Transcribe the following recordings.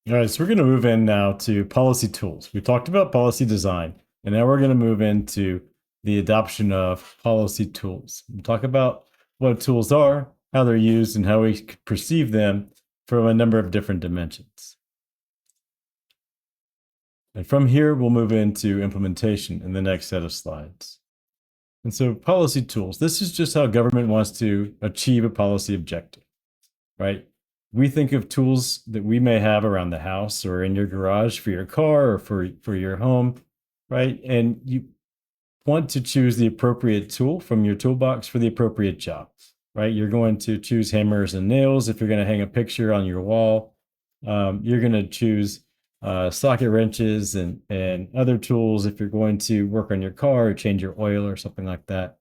All right, so we're going to move in now to policy tools. We talked about policy design, and now we're going to move into the adoption of policy tools. We'll talk about what tools are, how they're used, and how we perceive them from a number of different dimensions. And from here, we'll move into implementation in the next set of slides. And so policy tools, this is just how government wants to achieve a policy objective, right? We think of tools that we may have around the house or in your garage for your car or for your home, right? And you want to choose the appropriate tool from your toolbox for the appropriate job, right? You're going to choose hammers and nails if you're going to hang a picture on your wall. You're going to choose socket wrenches and other tools if you're going to work on your car or change your oil or something like that.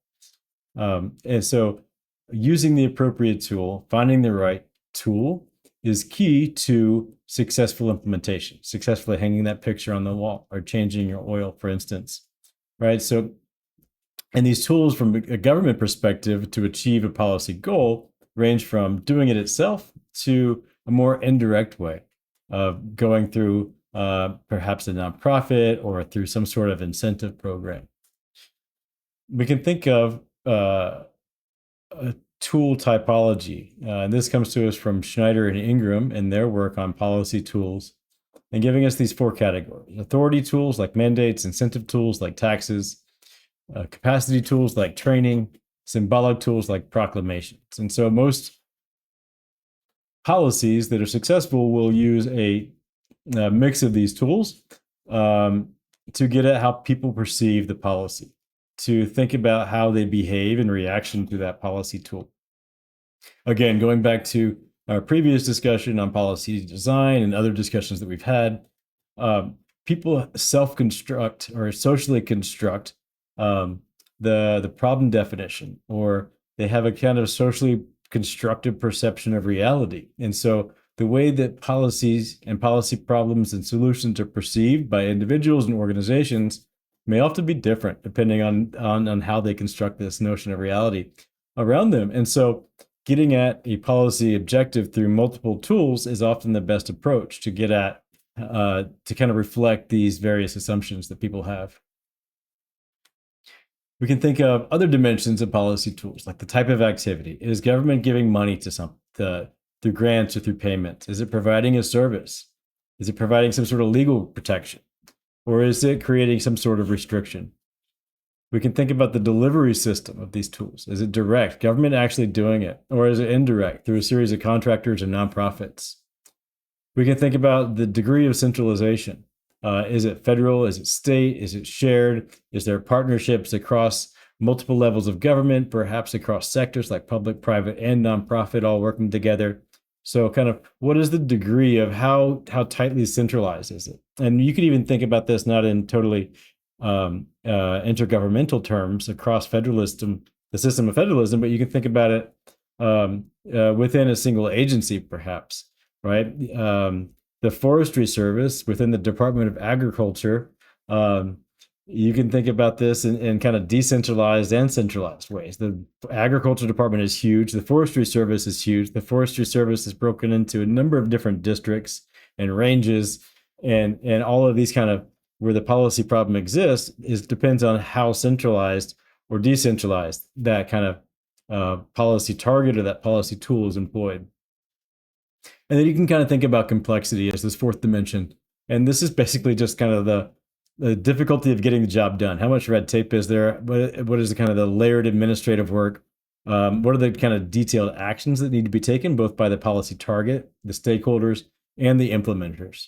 And so using the appropriate tool, finding the right tool is key to successful implementation, successfully hanging that picture on the wall or changing your oil, for instance, right? So, and these tools from a government perspective to achieve a policy goal range from doing it itself to a more indirect way of going through perhaps a nonprofit or through some sort of incentive program. We can think of a tool typology. This comes to us from Schneider and Ingram and their work on policy tools, and giving us these four categories: authority tools like mandates, incentive tools like taxes, capacity tools like training, symbolic tools like proclamations. And so most policies that are successful will use a mix of these tools to get at how people perceive the policy, to think about how they behave in reaction to that policy tool. Again, going back to our previous discussion on policy design and other discussions that we've had, people self-construct or socially construct the problem definition, or they have a kind of socially constructed perception of reality. And so the way that policies and policy problems and solutions are perceived by individuals and organizations may often be different depending on how they construct this notion of reality around them. And so getting at a policy objective through multiple tools is often the best approach to get at, to kind of reflect these various assumptions that people have. We can think of other dimensions of policy tools, like the type of activity. Is government giving money to through grants or through payments? Is it providing a service? Is it providing some sort of legal protection? Or is it creating some sort of restriction? We can think about the delivery system of these tools. Is it direct, government actually doing it? Or is it indirect through a series of contractors and nonprofits? We can think about the degree of centralization. Is it federal? Is it state? Is it shared? Is there partnerships across multiple levels of government, perhaps across sectors like public, private, and nonprofit all working together? So kind of what is the degree of how tightly centralized is it? And you could even think about this not in totally intergovernmental terms across federalism, the system of federalism, but you can think about it within a single agency, perhaps, right? The Forestry Service within the Department of Agriculture, you can think about this in kind of decentralized and centralized ways. The Agriculture Department is huge. The Forestry Service is huge. The Forestry Service is broken into a number of different districts and ranges, and all of these kind of where the policy problem exists depends on how centralized or decentralized that kind of policy target or that policy tool is employed. And then you can kind of think about complexity as this fourth dimension. And this is basically just kind of the difficulty of getting the job done. How much red tape is there? What is the kind of the layered administrative work? What are the kind of detailed actions that need to be taken, both by the policy target, the stakeholders, and the implementers?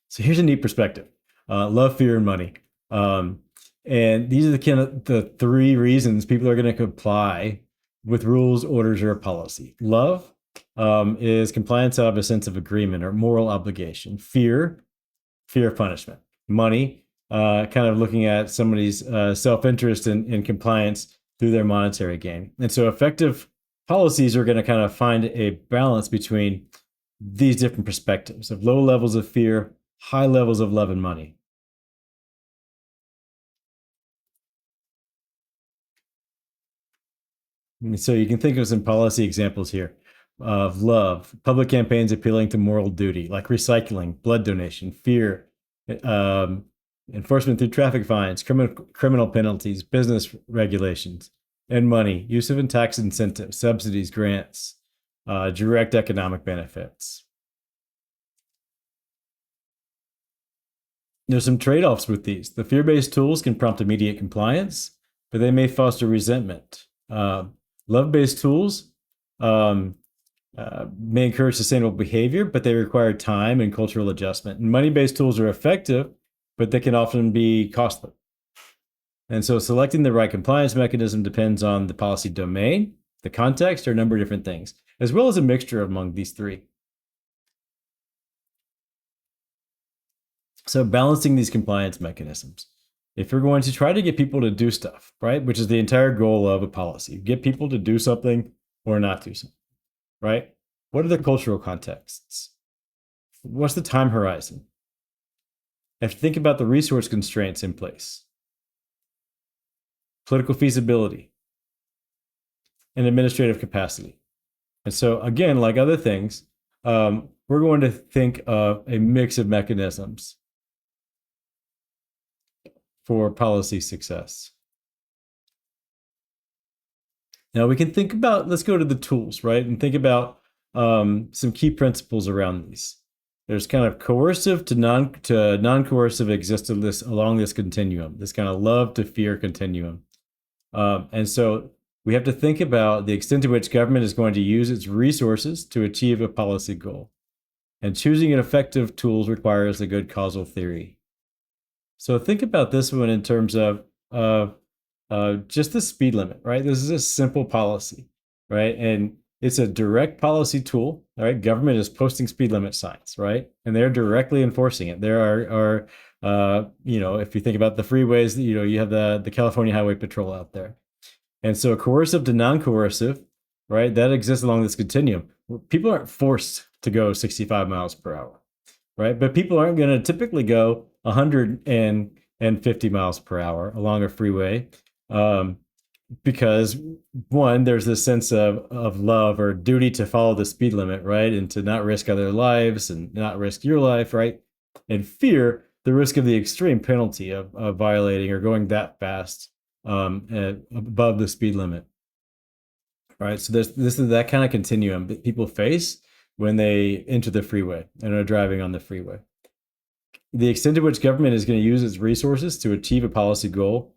So here's a neat perspective. Love, fear, and money. And these are the kind of the three reasons people are going to comply with rules, orders, or a policy. Love is compliance out of a sense of agreement or moral obligation. Fear of punishment. Money, kind of looking at somebody's self-interest in compliance through their monetary gain. And so effective policies are going to kind of find a balance between these different perspectives of low levels of fear, high levels of love and money. And so you can think of some policy examples here. of love, public campaigns appealing to moral duty, like recycling, blood donation, fear, um, enforcement through traffic fines, criminal penalties, business regulations, and money, use of tax incentives, subsidies, grants, direct economic benefits. There's some trade-offs with these. The fear-based tools can prompt immediate compliance, but they may foster resentment. Love-based tools may encourage sustainable behavior, but they require time and cultural adjustment. And money-based tools are effective, but they can often be costly. And so selecting the right compliance mechanism depends on the policy domain, the context, or a number of different things, as well as a mixture among these three. So balancing these compliance mechanisms. If you're going to try to get people to do stuff, right, which is the entire goal of a policy, get people to do something or not do something, right? What are the cultural contexts? What's the time horizon? If you think about the resource constraints in place, political feasibility, and administrative capacity. And so again, like other things, we're going to think of a mix of mechanisms for policy success. Now we can think about, let's go to the tools, right? And think about some key principles around these. There's kind of coercive to non-coercive exists along this continuum, this kind of love to fear continuum. And so we have to think about the extent to which government is going to use its resources to achieve a policy goal. And choosing an effective tools requires a good causal theory. So think about this one in terms of just the speed limit, right? This is a simple policy, right? And it's a direct policy tool, right? Government is posting speed limit signs, right? And they're directly enforcing it. There are if you think about the freeways, you have the California Highway Patrol out there. And so coercive to non-coercive, right? That exists along this continuum. People aren't forced to go 65 miles per hour, right? But people aren't going to typically go 150 miles per hour along a freeway because one, there's this sense of love or duty to follow the speed limit, right? And to not risk other lives and not risk your life, right? And fear, the risk of the extreme penalty of violating or going that fast above the speed limit, right? So this is that kind of continuum that people face when they enter the freeway and are driving on the freeway. The extent to which government is going to use its resources to achieve a policy goal,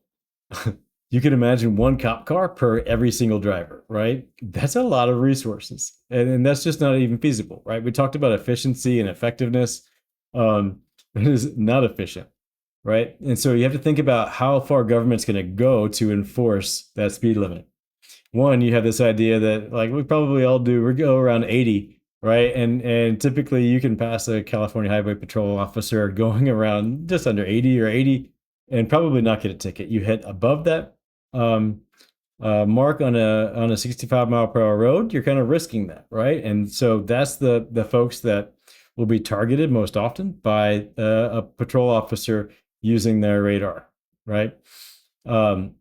you can imagine one cop car per every single driver, right? That's a lot of resources. And that's just not even feasible, right? We talked about efficiency and effectiveness. It is not efficient, right? And so you have to think about how far government's going to go to enforce that speed limit. One, you have this idea that like we probably all do, we go around 80, right? And typically you can pass a California Highway Patrol officer going around just under 80 or 80 and probably not get a ticket. You hit above that mark on a 65 mile per hour road, you're kind of risking that, right? And so that's the folks that will be targeted most often by a patrol officer using their radar, right? And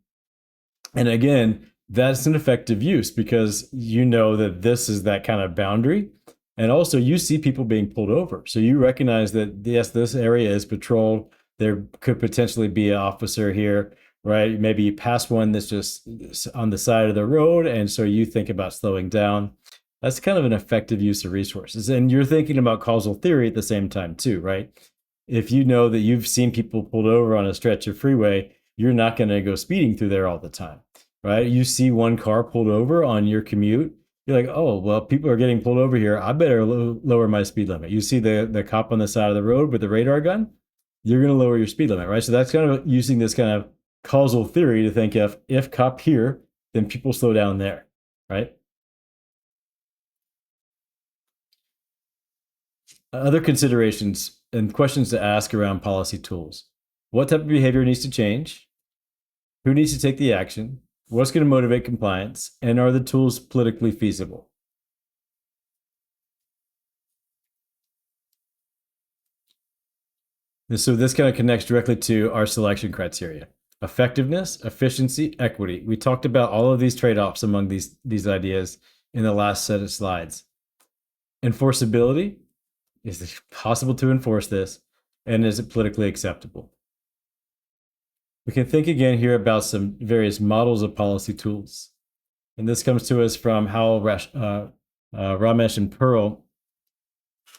again, that's an effective use because you know that this is that kind of boundary. And also you see people being pulled over. So you recognize that, yes, this area is patrolled. There could potentially be an officer here, right? Maybe you pass one that's just on the side of the road. And so you think about slowing down. That's kind of an effective use of resources. And you're thinking about causal theory at the same time too, right? If you know that you've seen people pulled over on a stretch of freeway, you're not going to go speeding through there all the time, right? You see one car pulled over on your commute, you're like, oh, well, people are getting pulled over here. I better lower my speed limit. You see the cop on the side of the road with the radar gun, you're going to lower your speed limit, right? So that's kind of using this kind of causal theory to think if cop here, then people slow down there, right? Other considerations and questions to ask around policy tools. What type of behavior needs to change? Who needs to take the action? What's going to motivate compliance? And are the tools politically feasible? And so this kind of connects directly to our selection criteria. Effectiveness, efficiency, equity. We talked about all of these trade-offs among these ideas in the last set of slides. Enforceability. Is it possible to enforce this? And is it politically acceptable? We can think again here about some various models of policy tools. And this comes to us from Howell, Ramesh, and Pearl.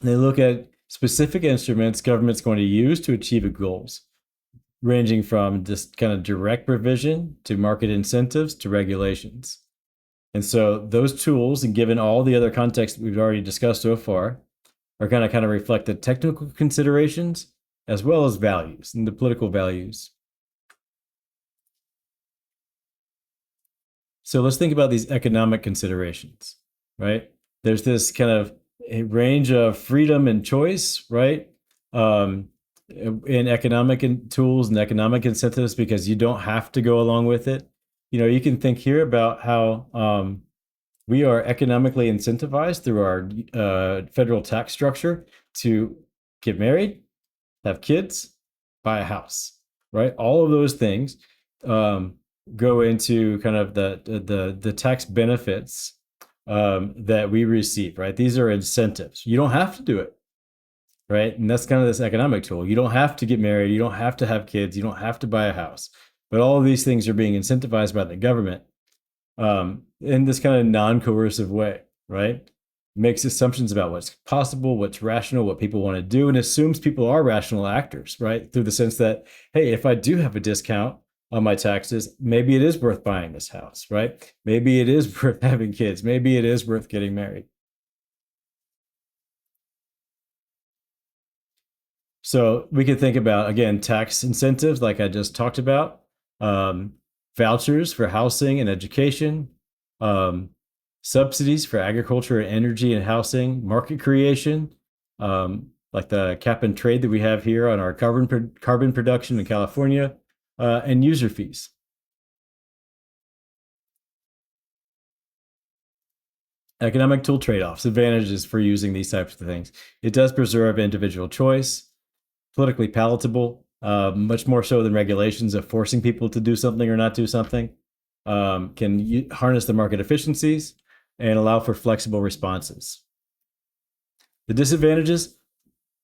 They look at specific instruments government's going to use to achieve its goals, ranging from just kind of direct provision to market incentives to regulations. And so those tools, and given all the other context that we've already discussed so far, are going to kind of reflect the technical considerations as well as values and the political values. So let's think about these economic considerations, right? There's this kind of a range of freedom and choice, right? In economic tools and economic incentives, because you don't have to go along with it. You can think here about how we are economically incentivized through our federal tax structure to get married, have kids, buy a house, right? All of those things go into kind of the tax benefits that we receive, right? These are incentives. You don't have to do it, right? And that's kind of this economic tool. You don't have to get married. You don't have to have kids. You don't have to buy a house. But all of these things are being incentivized by the government in this kind of non-coercive way, right? Makes assumptions about what's possible, what's rational, what people want to do, and assumes people are rational actors, right? Through the sense that, hey, if I do have a discount on my taxes, maybe it is worth buying this house, right? Maybe it is worth having kids. Maybe it is worth getting married. So we could think about, again, tax incentives, like I just talked about, vouchers for housing and education, subsidies for agriculture and energy and housing, market creation, like the cap and trade that we have here on our carbon production in California, and user fees. Economic tool trade-offs, advantages for using these types of things. It does preserve individual choice, politically palatable, much more so than regulations of forcing people to do something or not do something, can harness the market efficiencies and allow for flexible responses. The disadvantages,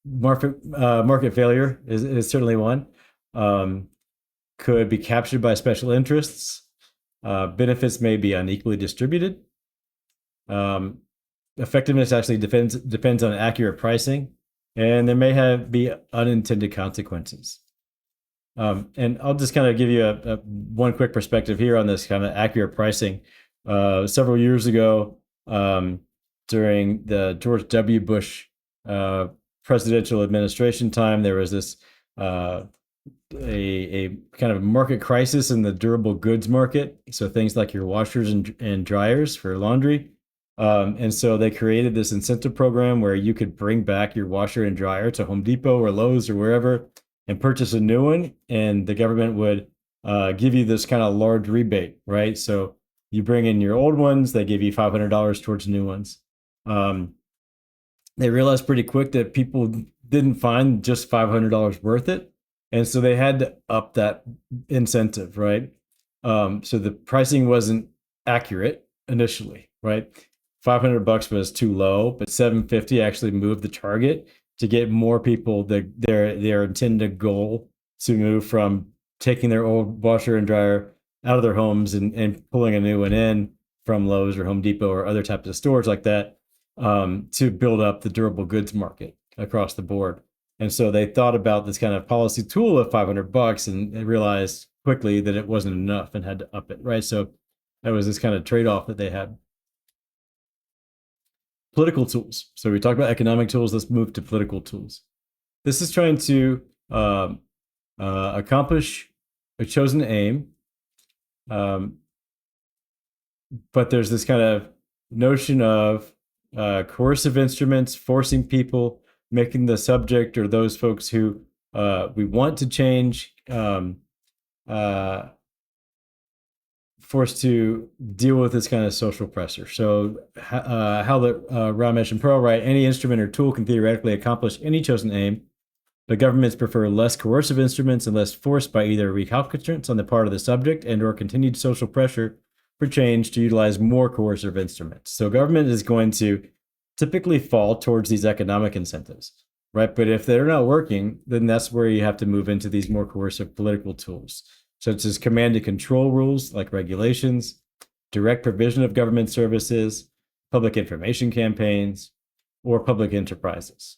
market failure is certainly one. Could be captured by special interests. Benefits may be unequally distributed. Effectiveness actually depends on accurate pricing, and there may be unintended consequences. And I'll just kind of give you one quick perspective here on this kind of accurate pricing. Several years ago, during the George W. Bush presidential administration time, there was this a kind of market crisis in the durable goods market. So things like your washers and dryers for laundry. And so they created this incentive program where you could bring back your washer and dryer to Home Depot or Lowe's or wherever and purchase a new one. And the government would give you this kind of large rebate, right? So you bring in your old ones, they give you $500 towards new ones. They realized pretty quick that people didn't find just $500 worth it. And so they had to up that incentive, right? So the pricing wasn't accurate initially, right? $500 was too low, but $750 actually moved the target to get more people their intended goal to move from taking their old washer and dryer out of their homes and pulling a new one in from Lowe's or Home Depot or other types of stores like that, to build up the durable goods market across the board. And so they thought about this kind of policy tool of $500 and they realized quickly that it wasn't enough and had to up it, right? So that was this kind of trade-off that they had. Political tools. So we talked about economic tools. Let's move to political tools. This is trying to accomplish a chosen aim, but there's this kind of notion of coercive instruments, forcing people, making the subject or those folks who we want to change forced to deal with this kind of social pressure. So how the Ramesh and Pearl write, any instrument or tool can theoretically accomplish any chosen aim, but governments prefer less coercive instruments and less force by either recalcitrance on the part of the subject and or continued social pressure for change to utilize more coercive instruments. So government is going to typically fall towards these economic incentives, right? But if they're not working, then that's where you have to move into these more coercive political tools, such as command and control rules like regulations, direct provision of government services, public information campaigns, or public enterprises.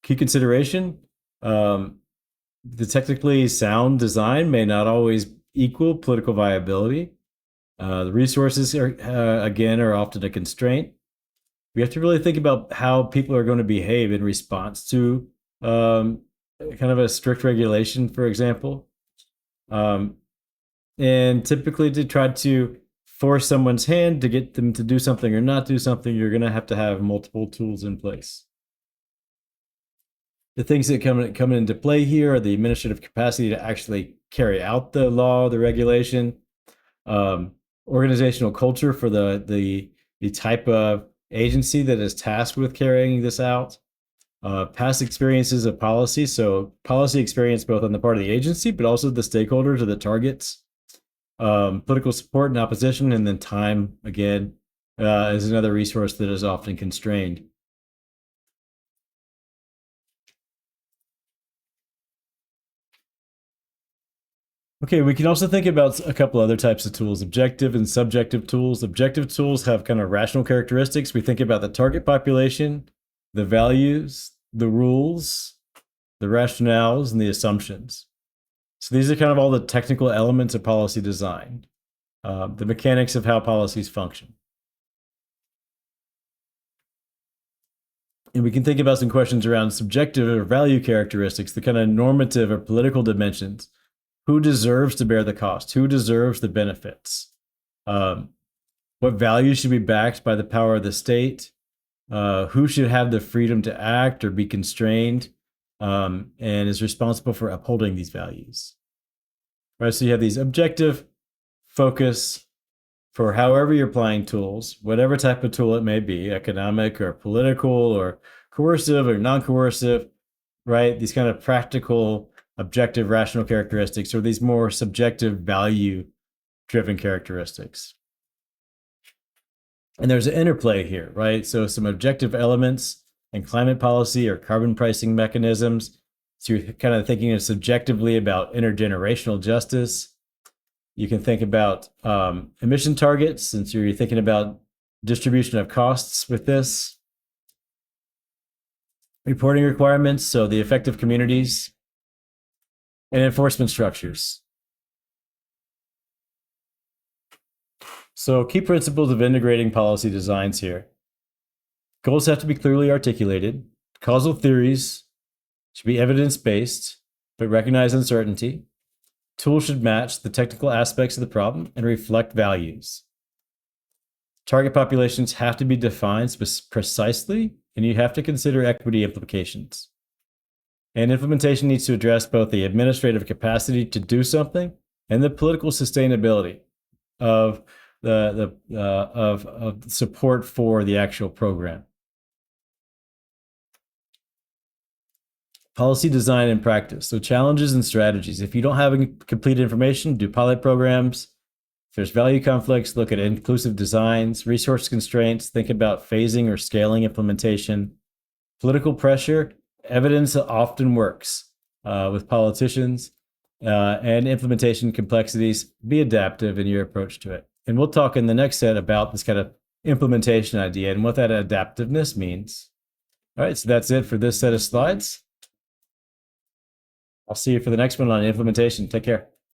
Key consideration, the technically sound design may not always equal political viability. The resources again are often a constraint. We have to really think about how people are going to behave in response to kind of a strict regulation, for example. And typically to try to force someone's hand to get them to do something or not do something, you're going to have multiple tools in place. The things that come into play here are the administrative capacity to actually carry out the law, the regulation, organizational culture for the type of agency that is tasked with carrying this out, past experiences of policy, so policy experience both on the part of the agency, but also the stakeholders or the targets, political support and opposition, and then time, again, is another resource that is often constrained. Okay, we can also think about a couple other types of tools, objective and subjective tools. Objective tools have kind of rational characteristics. We think about the target population, the values, the rules, the rationales, and the assumptions. So these are kind of all the technical elements of policy design, the mechanics of how policies function. And we can think about some questions around subjective or value characteristics, the kind of normative or political dimensions. Who deserves to bear the cost? Who deserves the benefits? What values should be backed by the power of the state? Who should have the freedom to act or be constrained, and is responsible for upholding these values? Right, so you have these objective focus for however you're applying tools, whatever type of tool it may be, economic or political or coercive or non-coercive, right? These kind of practical, objective, rational characteristics, or these more subjective, value-driven characteristics. And there's an interplay here, right? So some objective elements in climate policy or carbon pricing mechanisms. So you're kind of thinking subjectively about intergenerational justice. You can think about emission targets, since you're thinking about distribution of costs with this. Reporting requirements, so the effective communities. And enforcement structures. So key principles of integrating policy designs here. Goals have to be clearly articulated. Causal theories should be evidence-based, but recognize uncertainty. Tools should match the technical aspects of the problem and reflect values. Target populations have to be defined precisely, and you have to consider equity implications. And implementation needs to address both the administrative capacity to do something and the political sustainability of of support for the actual program. Policy design and practice. So challenges and strategies. If you don't have complete information, do pilot programs. If there's value conflicts, look at inclusive designs. Resource constraints, think about phasing or scaling implementation. Political pressure. Evidence often works with politicians, and implementation complexities. Be adaptive in your approach to it. And we'll talk in the next set about this kind of implementation idea and what that adaptiveness means. All right, so that's it for this set of slides. I'll see you for the next one on implementation. Take care.